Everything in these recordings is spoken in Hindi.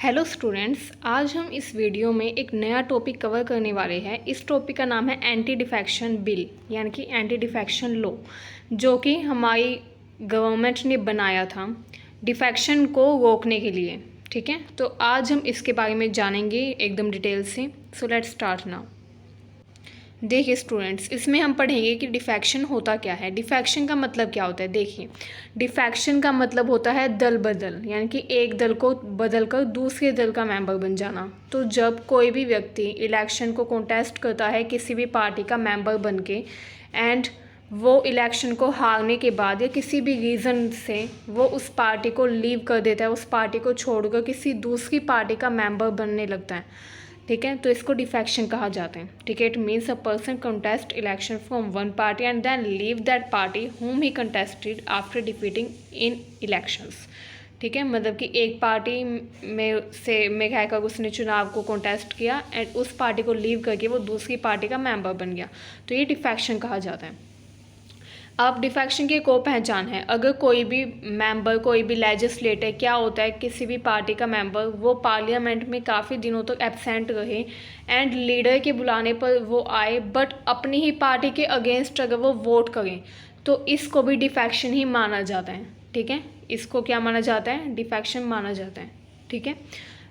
हेलो स्टूडेंट्स, आज हम इस वीडियो में एक नया टॉपिक कवर करने वाले हैं। इस टॉपिक का नाम है एंटी डिफेक्शन बिल, यानी कि एंटी डिफेक्शन लॉ, जो कि हमारी गवर्नमेंट ने बनाया था डिफेक्शन को रोकने के लिए। ठीक है, तो आज हम इसके बारे में जानेंगे एकदम डिटेल से। So let's start now. देखिए स्टूडेंट्स, इसमें हम पढ़ेंगे कि डिफेक्शन होता क्या है। डिफेक्शन का मतलब क्या होता है। देखिए, डिफेक्शन का मतलब होता है दल बदल, यानी कि एक दल को बदल कर दूसरे दल का मेंबर बन जाना। तो जब कोई भी व्यक्ति इलेक्शन को कॉन्टेस्ट करता है किसी भी पार्टी का मेंबर बन के, एंड वो इलेक्शन को हारने के बाद या किसी भी रीज़न से वो उस पार्टी को लीव कर देता है, उस पार्टी को छोड़कर किसी दूसरी पार्टी का मेंबर बनने लगता है। ठीक है, तो इसको डिफेक्शन कहा जाता है। ठीक है, it means a person contest election from one party and then leave that party whom he contested after defeating in elections. ठीक है, मतलब कि एक पार्टी में कहकर उसने चुनाव को कंटेस्ट किया एंड उस पार्टी को लीव करके वो दूसरी पार्टी का मेंबर बन गया, तो ये डिफेक्शन कहा जाता है। अब डिफेक्शन की को पहचान है। अगर कोई भी मेंबर, कोई भी लेजिस्लेटर, क्या होता है किसी भी पार्टी का मेंबर, वो पार्लियामेंट में काफ़ी दिनों तक एब्सेंट रहे एंड लीडर के बुलाने पर वो आए बट अपनी ही पार्टी के अगेंस्ट अगर वो वोट करें, तो इसको भी डिफेक्शन ही माना जाता है। ठीक है, इसको क्या माना जाता है, डिफेक्शन माना जाता है। ठीक है,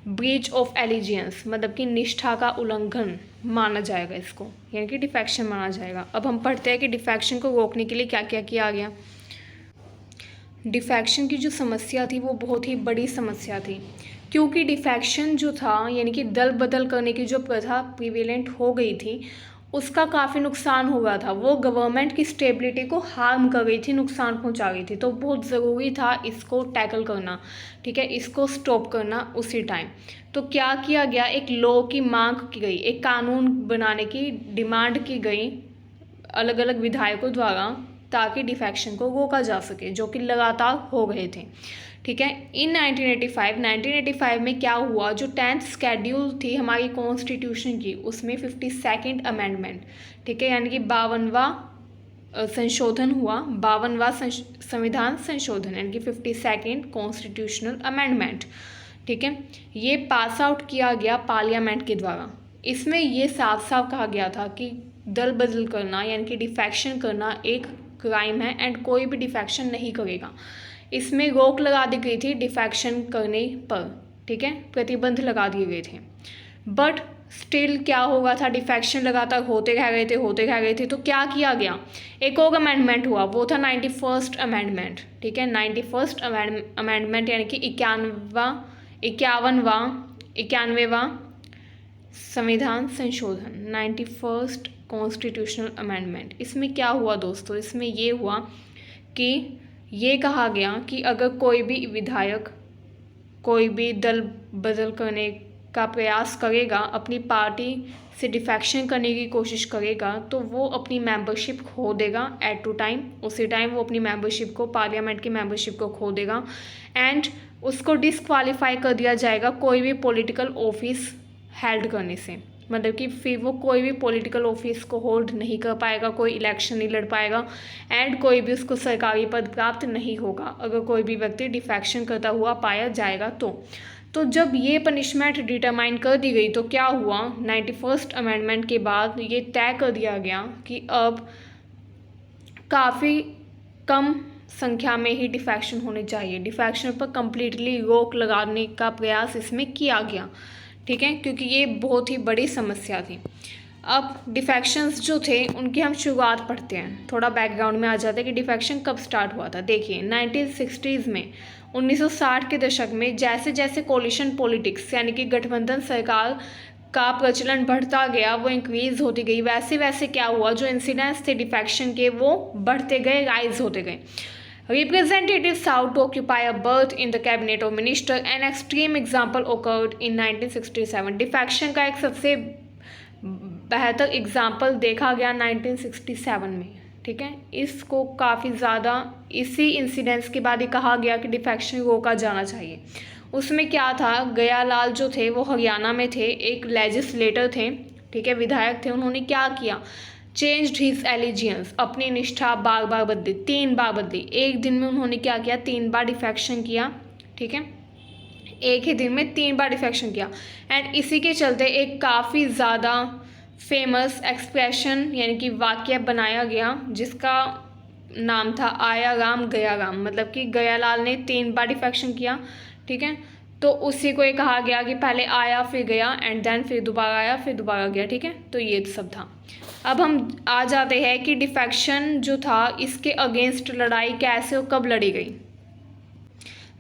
ब्रीच ऑफ एलिजियंस मतलब कि निष्ठा का उल्लंघन माना जाएगा इसको, यानी कि डिफेक्शन माना जाएगा। अब हम पढ़ते हैं कि डिफेक्शन को रोकने के लिए क्या क्या किया गया। डिफेक्शन की जो समस्या थी वो बहुत ही बड़ी समस्या थी, क्योंकि डिफेक्शन जो था यानी कि दल बदल करने की जो प्रथा प्रिवेलेंट हो गई थी, उसका काफ़ी नुकसान हुआ था। वो गवर्नमेंट की स्टेबिलिटी को हार्म कर गई थी, नुकसान पहुंचा गई थी। तो बहुत ज़रूरी था इसको टैकल करना। ठीक है, इसको स्टॉप करना उसी टाइम। तो क्या किया गया, एक लॉ की मांग की गई, एक कानून बनाने की डिमांड की गई अलग अलग विधायकों द्वारा, ताकि डिफेक्शन को रोका जा सके, जो कि लगातार हो रहे थे। ठीक है, इन 1985 में क्या हुआ, जो 10th स्केड्यूल थी हमारी कॉन्स्टिट्यूशन की, उसमें 52nd अमेंडमेंट, ठीक है, यानी कि 52वां संशोधन हुआ, 52वां संविधान संशोधन, यानी कि 52nd कॉन्स्टिट्यूशनल अमेंडमेंट। ठीक है, ये पास आउट किया गया पार्लियामेंट के द्वारा। इसमें ये साफ साफ कहा गया था कि दल बदल करना यानी कि डिफेक्शन करना एक क्राइम है एंड कोई भी डिफेक्शन नहीं करेगा। इसमें रोक लगा दी गई थी डिफेक्शन करने पर। ठीक है, प्रतिबंध लगा दिए गए थे, बट स्टिल क्या होगा था, डिफेक्शन लगातार होते रह गए थे। तो क्या किया गया, एक और अमेंडमेंट हुआ, वो था 91st अमेंडमेंट। ठीक है, 91st अमेंडमेंट यानी कि 91वां संविधान संशोधन, 91st कॉन्स्टिट्यूशनल अमेंडमेंट। इसमें क्या हुआ दोस्तों, इसमें ये हुआ कि ये कहा गया कि अगर कोई भी विधायक कोई भी दल बदल करने का प्रयास करेगा, अपनी पार्टी से डिफेक्शन करने की कोशिश करेगा, तो वो अपनी मेंबरशिप खो देगा एट टू टाइम। उसी टाइम वो अपनी मेंबरशिप को, पार्लियामेंट की मेंबरशिप को खो देगा एंड उसको डिस्क्वालीफाई कर दिया जाएगा कोई भी पॉलिटिकल ऑफिस हेल्ड करने से। मतलब कि फिर वो कोई भी पॉलिटिकल ऑफिस को होल्ड नहीं कर पाएगा, कोई इलेक्शन नहीं लड़ पाएगा एंड कोई भी उसको सरकारी पद प्राप्त नहीं होगा अगर कोई भी व्यक्ति डिफेक्शन करता हुआ पाया जाएगा। तो जब ये पनिशमेंट डिटरमाइन कर दी गई, तो क्या हुआ, 91st अमेंडमेंट के बाद ये तय कर दिया गया कि अब काफ़ी कम संख्या में ही डिफेक्शन होने चाहिए। डिफेक्शन पर कंप्लीटली रोक लगाने का प्रयास इसमें किया गया। ठीक है, क्योंकि ये बहुत ही बड़ी समस्या थी। अब डिफेक्शंस जो थे उनकी हम शुरुआत पढ़ते हैं, थोड़ा बैकग्राउंड में आ जाता है कि डिफेक्शन कब स्टार्ट हुआ था। देखिए 1960s में, 1960 के दशक में जैसे जैसे कोलिशन पॉलिटिक्स यानी कि गठबंधन सरकार का प्रचलन बढ़ता गया, वो इंक्रीज होती गई, वैसे वैसे क्या हुआ, जो इंसिडेंट्स थे डिफेक्शन के वो बढ़ते गए, राइज होते गए। Representatives sought to occupy a berth in the cabinet of minister. An extreme example occurred in 1967. Defection का एक सबसे बेहतर एग्जाम्पल देखा गया 1967 में। ठीक है, इसको काफ़ी ज़्यादा इसी इंसिडेंट्स के बाद ही कहा गया कि डिफेक्शन रोका जाना चाहिए। उसमें क्या था, गयालाल जो थे वो हरियाणा में थे, एक लेजिस्लेटर थे, ठीक है, विधायक थे। उन्होंने क्या किया, चेंज्ड हिज एलिजियंस, अपनी निष्ठा बार बार बदली, 3 बार बदली। एक दिन में उन्होंने क्या किया, 3 बार डिफेक्शन किया। ठीक है, एक ही दिन में 3 बार डिफेक्शन किया। एंड इसी के चलते एक काफ़ी ज़्यादा फेमस एक्सप्रेशन यानी कि वाक्य बनाया गया जिसका नाम था आया राम गया राम, मतलब कि गयालाल ने 3 बार डिफेक्शन किया, ठीक है। तो उसी को ये कहा गया कि पहले आया फिर गया एंड देन फिर दोबारा आया फिर दोबारा गया, ठीक है। तो ये सब था। अब हम आ जाते हैं कि डिफेक्शन जो था इसके अगेंस्ट लड़ाई कैसे और कब लड़ी गई।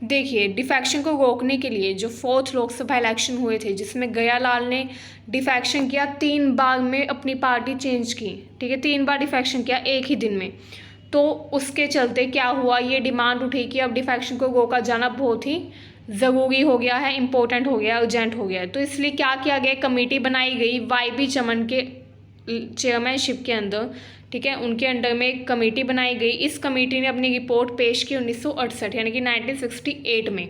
देखिए, डिफेक्शन को रोकने के लिए जो 4th लोकसभा इलेक्शन हुए थे जिसमें गयालाल ने डिफेक्शन किया, 3 बार में अपनी पार्टी चेंज की, ठीक है, 3 बार डिफेक्शन किया एक ही दिन में। तो उसके चलते क्या हुआ, ये डिमांड उठी कि अब डिफेक्शन को रोका जाना बहुत ही ज़रूरी हो गया है, इम्पोर्टेंट हो गया, अर्जेंट हो गया है। तो इसलिए क्या किया गया, कमेटी बनाई गई YB चमन के चेयरमैनशिप के अंदर, ठीक है, उनके अंडर में एक कमेटी बनाई गई। इस कमेटी ने अपनी रिपोर्ट पेश की 1968 यानी कि 1968 में,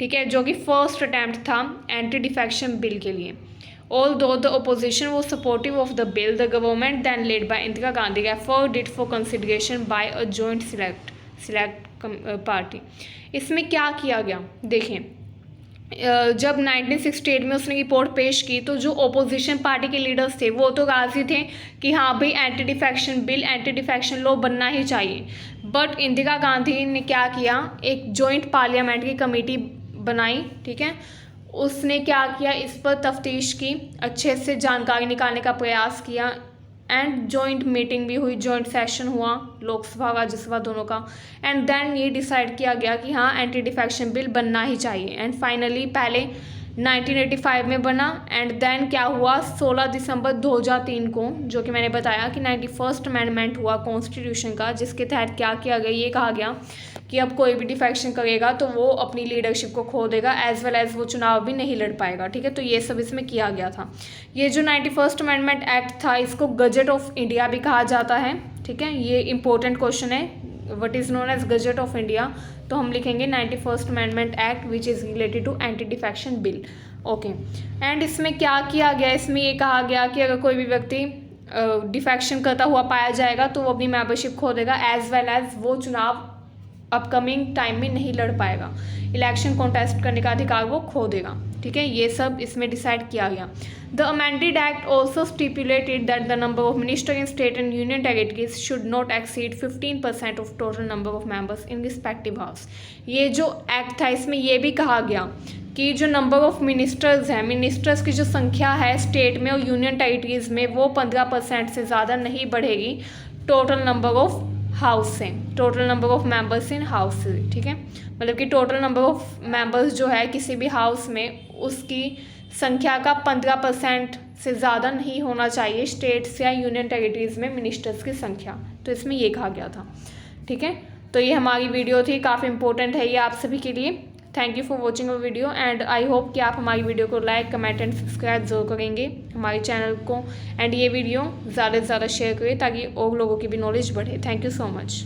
ठीक है, जो कि फर्स्ट अटैम्प्ट था एंटी डिफेक्शन बिल के लिए। Although the opposition was supportive of the bill, the government then led by Indira Gandhi referred it for consideration by a joint select party। इसमें क्या किया गया, देखें, जब 1968 में उसने रिपोर्ट पेश की तो जो ओपोजिशन पार्टी के लीडर्स थे वो तो राजी थे कि हाँ भाई anti defection bill, anti defection law बनना ही चाहिए। बट इंदिरा गांधी ने क्या किया, एक जॉइंट पार्लियामेंट्री कमेटी बनाई, ठीक है। उसने क्या किया, इस पर तफ्तीश की, अच्छे से जानकारी निकालने का प्रयास किया एंड जॉइंट मीटिंग भी हुई, जॉइंट सेशन हुआ लोकसभा राज्यसभा दोनों का। एंड देन ये डिसाइड किया गया कि हाँ एंटी डिफेक्शन बिल बनना ही चाहिए। एंड फाइनली पहले 1985 में बना एंड देन क्या हुआ, 16 दिसंबर 2003 को, जो कि मैंने बताया कि 91st अमेंडमेंट हुआ कॉन्स्टिट्यूशन का, जिसके तहत क्या किया गया, ये कहा गया कि अब कोई भी डिफेक्शन करेगा तो वो अपनी लीडरशिप को खो देगा, एज वेल एज वो चुनाव भी नहीं लड़ पाएगा, ठीक है। तो ये सब इसमें किया गया था। ये जो 91st अमेंडमेंट एक्ट था इसको गजट ऑफ इंडिया भी कहा जाता है, ठीक है। ये इंपॉर्टेंट क्वेश्चन है, what is known as gazette of India, तो हम लिखेंगे 91st amendment act which is related to anti defection bill, okay. And इसमें क्या किया गया, इसमें ये कहा गया कि अगर कोई भी व्यक्ति डिफेक्शन करता हुआ पाया जाएगा तो वो अपनी मेंबरशिप खो देगा, एज वेल एज वो चुनाव अपकमिंग टाइम में नहीं लड़ पाएगा, इलेक्शन कॉन्टेस्ट करने का अधिकार वो खो देगा, ठीक है। ये सब इसमें डिसाइड किया गया। The amended act also stipulated that the number of minister in state and union territories should not exceed 15% of total number of members in respective house. ये जो एक्ट था इसमें ये भी कहा गया कि जो नंबर ऑफ मिनिस्टर्स हैं, मिनिस्टर्स की जो संख्या है स्टेट में और यूनियन टेरिटरीज में, वो 15% से ज़्यादा नहीं बढ़ेगी टोटल नंबर ऑफ हाउस से, total number of members in house से, ठीक है। मतलब कि टोटल नंबर ऑफ मेंबर्स जो है किसी भी हाउस में उसकी संख्या का 15% से ज़्यादा नहीं होना चाहिए स्टेट्स या यूनियन टेरिटरीज में मिनिस्टर्स की संख्या। तो इसमें ये कहा गया था, ठीक है। तो ये हमारी वीडियो थी, काफ़ी इंपॉर्टेंट है ये आप सभी के लिए। Thank you for watching our video and I hope कि आप हमारी वीडियो को लाइक, कमेंट एंड सब्सक्राइब जरूर करेंगे हमारे चैनल को, एंड ये वीडियो ज़्यादा से ज़्यादा शेयर करें ताकि और लोगों की भी नॉलेज बढ़े। Thank you so much.